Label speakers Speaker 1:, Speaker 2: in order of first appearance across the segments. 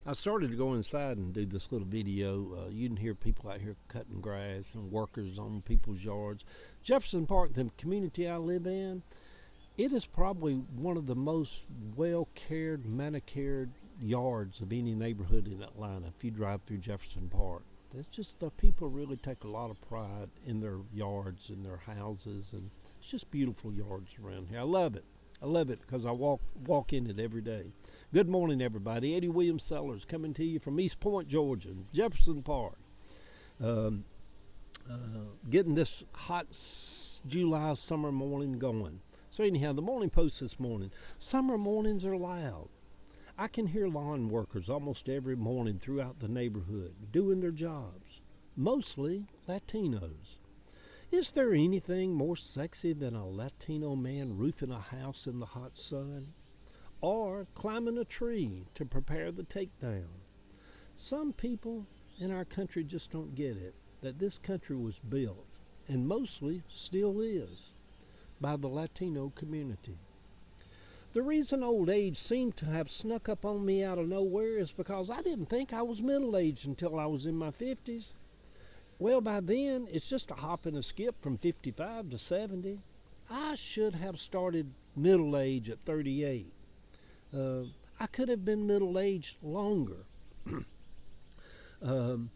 Speaker 1: I started to go inside and do this little video. You can hear people out here cutting grass and workers on people's yards. Jefferson Park, the community I live in, it is probably one of the most well-cared, manicured yards of any neighborhood in Atlanta if you drive through Jefferson Park. It's just the people really take a lot of pride in their yards and their houses, and it's just beautiful yards around here. I love it. I love it because I walk in it every day. Good morning, everybody. Eddie Williams Sellers coming to you from East Point, Georgia, Jefferson Park. Getting this hot July summer morning going. So anyhow, the morning post this morning. Summer mornings are loud. I can hear lawn workers almost every morning throughout the neighborhood doing their jobs, mostly Latinos. Is there anything more sexy than a Latino man roofing a house in the hot sun? Or climbing a tree to prepare the takedown? Some people in our country just don't get it, that this country was built, and mostly still is, by the Latino community. The reason old age seemed to have snuck up on me out of nowhere is because I didn't think I was middle-aged until I was in my 50s. Well, by then, it's just a hop and a skip from 55 to 70. I should have started middle age at 38. I could have been middle-aged longer. And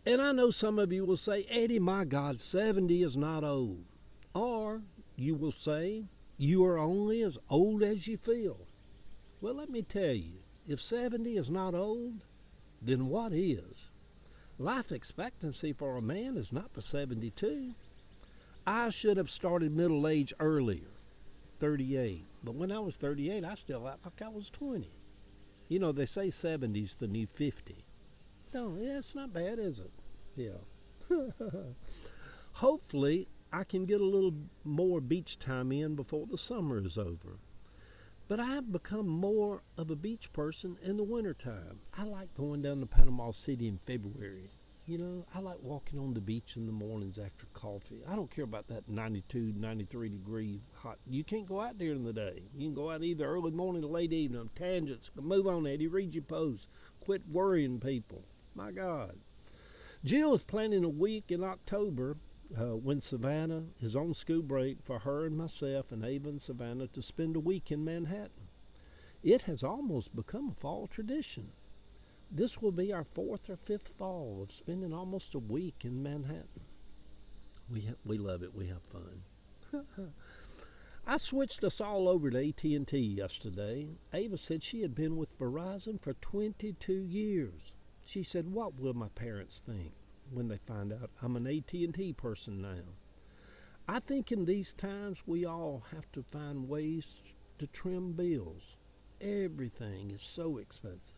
Speaker 1: I know some of you will say, Eddie, my God, 70 is not old. Or you will say, you are only as old as you feel. Well, let me tell you, if 70 is not old, then what is? Life expectancy for a man is not but 72. I should have started middle age earlier, 38. But when I was 38, I still act like I was 20. You know, they say 70's the new 50. No, yeah, it's not bad, is it? Yeah. Hopefully, I can get a little more beach time in before the summer is over. But I have become more of a beach person in the wintertime. I like going down to Panama City in February. You know, I like walking on the beach in the mornings after coffee. I don't care about that 92, 93 degree hot. You can't go out there in the day. You can go out either early morning or late evening. Tangents. Move on, Eddie. Read your post. Quit worrying people. My God. Jill is planning a week in October when Savannah is on school break for her and myself and Ava and Savannah to spend a week in Manhattan. It has almost become a fall tradition. This will be our fourth or fifth fall of spending almost a week in Manhattan. We love it. We have fun. I switched us all over to AT&T yesterday. Ava said she had been with Verizon for 22 years. She said, what will my parents think when they find out I'm an AT&T person now? I think in these times we all have to find ways to trim bills. Everything is so expensive.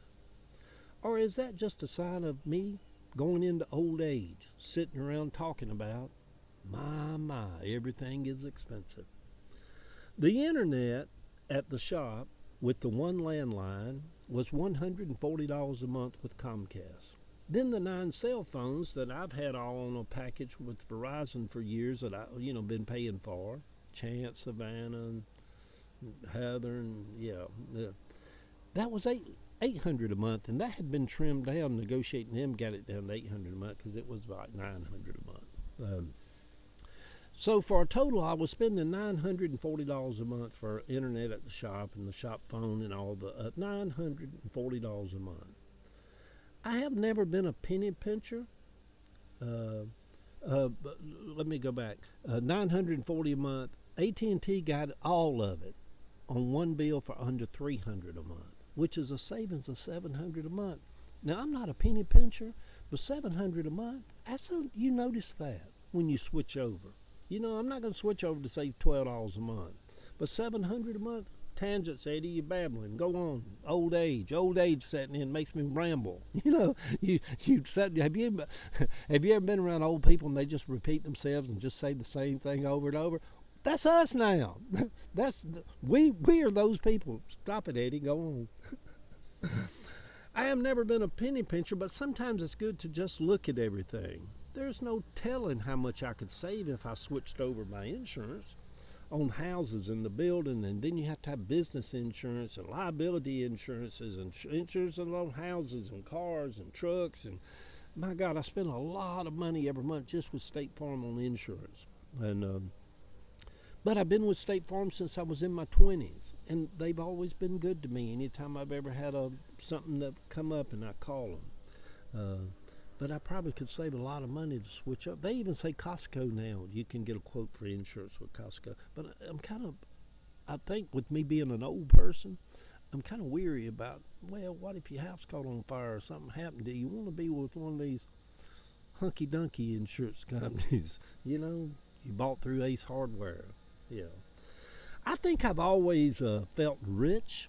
Speaker 1: Or is that just a sign of me going into old age, sitting around talking about, my, everything is expensive? The internet at the shop with the one landline was $140 a month with Comcast. Then the 9 cell phones that I've had all on a package with Verizon for years that I've been paying for. Chance, Savannah, and Heather, and that was $800 a month, and that had been trimmed down. Negotiating them got it down to $800 a month because it was about $900 a month. So for a total, I was spending $940 a month for internet at the shop and the shop phone and all the $940 a month. I have never been a penny pincher. But let me go back. $940 a month. AT&T got all of it on one bill for under $300 a month, which is a savings of $700 a month. Now, I'm not a penny pincher, but $700 a month, you notice that when you switch over. You know, I'm not going to switch over to save $12 a month, but $700 a month. Tangents, Eddie, you're babbling. Go on. Old age setting in makes me ramble. You know, have you ever been around old people and they just repeat themselves and just say the same thing over and over? That's us now. We are those people. Stop it, Eddie. Go on. I have never been a penny pincher, but sometimes it's good to just look at everything. There's no telling how much I could save if I switched over my insurance. on houses and the building, and then you have to have business insurance and liability insurances and insurance on houses and cars and trucks. And my God, I spend a lot of money every month just with State Farm on insurance. And but I've been with State Farm since I was in my 20s, and they've always been good to me. Anytime I've ever had something that come up, and I call them. But I probably could save a lot of money to switch up. They even say Costco now, you can get a quote for insurance with Costco. But I think with me being an old person, I'm kind of weary about, well, what if your house caught on fire or something happened to you? You want to be with one of these hunky-dunky insurance companies. You bought through Ace Hardware. Yeah. I think I've always felt rich.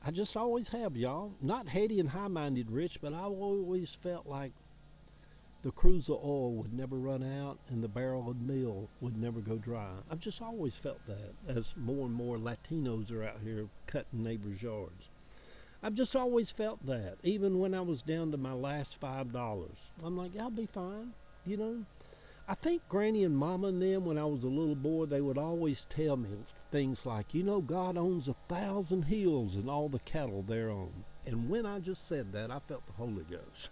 Speaker 1: I just always have, y'all. Not heady and high-minded rich, but I've always felt like the cruise of oil would never run out and the barrel of meal would never go dry. I've just always felt that as more and more Latinos are out here cutting neighbors' yards. I've just always felt that, even when I was down to my last $5. I'm like, I'll be fine, I think Granny and Mama and them, when I was a little boy, they would always tell me things like, God owns 1,000 hills and all the cattle thereon. And when I just said that, I felt the Holy Ghost.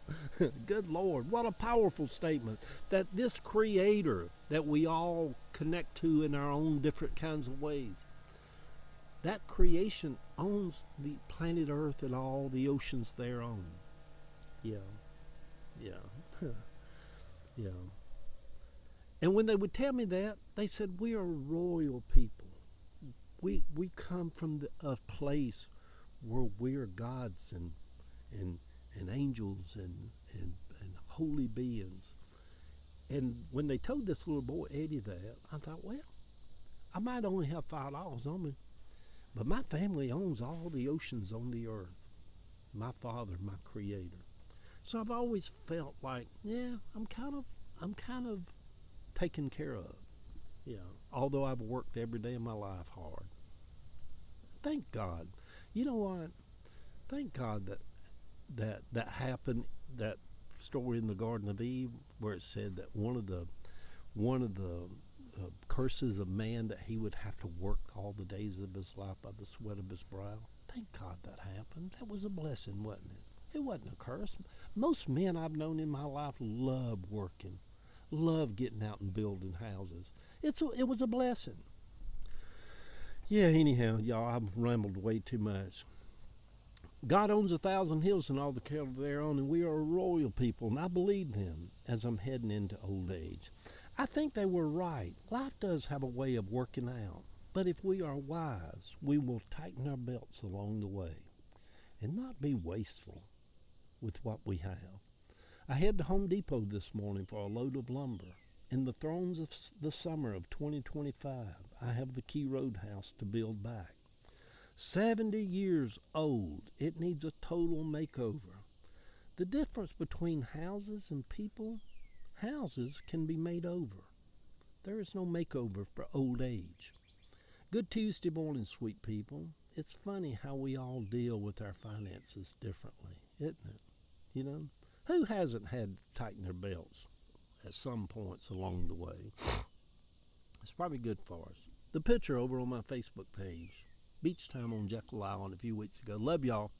Speaker 1: Good Lord, what a powerful statement. That this Creator that we all connect to in our own different kinds of ways, that creation owns the planet Earth and all the oceans thereon. Yeah. Yeah. And when they would tell me that, they said, we are royal people. We come from a place where we're gods and angels and holy beings. And when they told this little boy, Eddie, that, I thought, well, I might only have $5 on me, but my family owns all the oceans on the earth. My Father, my Creator. So I've always felt like, yeah, I'm kind of taken care of. Although I've worked every day of my life hard. Thank God. You know what? Thank God that happened, that story in the Garden of Eve where it said that one of the curses of man, that he would have to work all the days of his life by the sweat of his brow. Thank God that happened. That was a blessing, wasn't it? It wasn't a curse. Most men I've known in my life love working, love getting out and building houses. It was a blessing. Yeah, anyhow, y'all, I've rambled way too much. God owns 1,000 hills and all the cattle thereon, and we are a royal people, and I believe them as I'm heading into old age. I think they were right. Life does have a way of working out, but if we are wise, we will tighten our belts along the way and not be wasteful with what we have. I head to Home Depot this morning for a load of lumber. In the thrones of the summer of 2025, I have the Key Roadhouse to build back. 70 years old, it needs a total makeover. The difference between houses and people, houses can be made over. There is no makeover for old age. Good Tuesday morning, sweet people. It's funny how we all deal with our finances differently, isn't it? Who hasn't had to tighten their belts at some points along the way? It's probably good for us. The picture over on my Facebook page, beach time on Jekyll Island a few weeks ago. Love y'all.